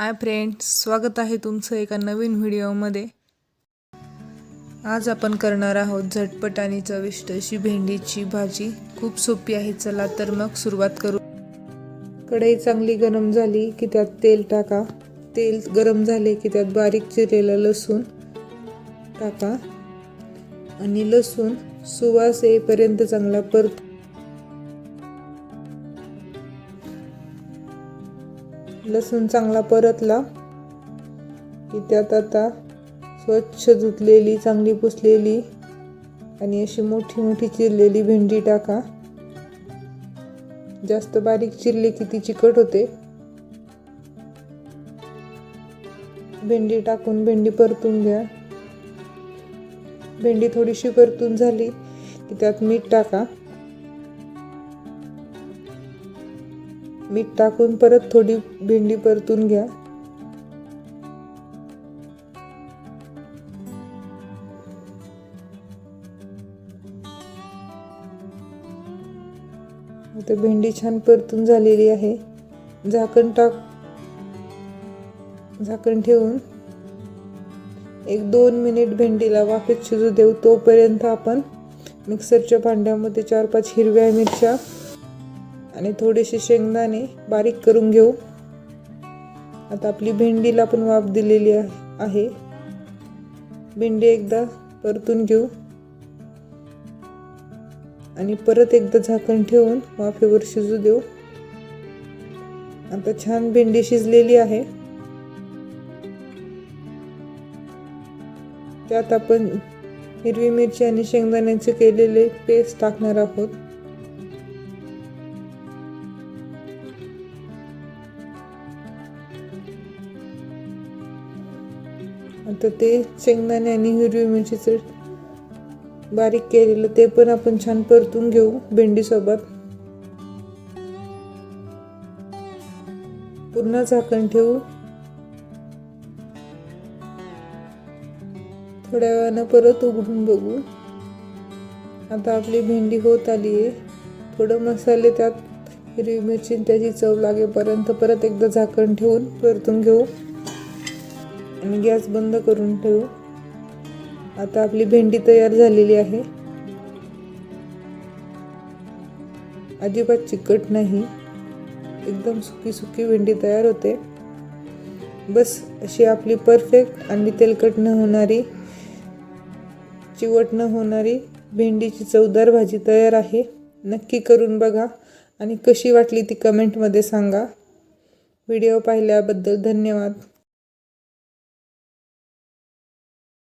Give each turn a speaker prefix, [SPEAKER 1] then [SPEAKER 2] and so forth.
[SPEAKER 1] Hi friends, स्वागत आहे तुमचं एका नवीन व्हिडिओमध्ये। आज आपण करणार आहोत झटपट आणि चविष्ट अशी भेंडीची भाजी। खूप सोपी आहे। चला तर मग सुरुवात करू। कढई चांगली गरम झाली की त्यात तेल टाका। तेल गरम झाले की त्यात बारीक चिरलेलं लसूण टाका आणि लसूण सुवास येईपर्यंत चांगला परतू। लसूण चांगला परतला की त्यात आता स्वच्छ धुतलेली चांगली पुसलेली आणि अशी मोठी मोठी चिरलेली भेंडी टाका। जास्त बारीक चिरली की ती चिकट होते। भेंडी टाकून भेंडी परतून घ्या। भेंडी थोडीशी परतून झाली की त्यात मीठ टाका। मीठ टाकून परत थोडी भेंडी परतून घ्या। आता भेंडी छान परतून झालेली आहे। झाकण ठेवून 1-2 मिनिट भेंडीला वाफेत शिजू देऊ। तोपर्यंत आपण मिक्सरच्या भांड्यामध्ये 4-5 हिरव्या मिरच्या आणि थोडेसे शेंगदाणे बारीक करून घेऊ। आता आपली भेंडीला पण वाफ दिलेली आहे। भेंडी एकदा परतून घेऊ आणि परत एकदा झाकण ठेवून वाफेवर शिजू देऊ। आता छान भेंडी शिजलेली आहे। त्यात आपण हिरवी मिरची आणि शेंगदाण्याचे केलेले पेस्ट टाकणार आहोत। आता ते शेंगदाणे आणि हिरवी मिरचीचे बारीक केलेलं ते पण आपण छान परतून घेऊ भेंडी सोबत। पुन्हा झाकण ठेवू। थोड्या वेळानं परत उघडून बघू। आता आपली भेंडी होत आली आहे। थोडं मसाले त्यात हिरवी मिरची त्याची चव लागेपर्यंत परत एकदा झाकण ठेवून परतून घेऊ आणि गॅस बंद करून ठेवू। आता आपली भेंडी तयार झालेली आहे। अजिबात चिकट नाही, एकदम सुकी सुकी भेंडी तयार होते। बस अशी आपली परफेक्ट आणि तेलकट न होणारी चिवट न होणारी भेंडीची चवदार भाजी तयार आहे। नक्की करून बघा आणि कशी वाटली ती कमेंटमध्ये सांगा। व्हिडिओ पाहिल्याबद्दल धन्यवाद।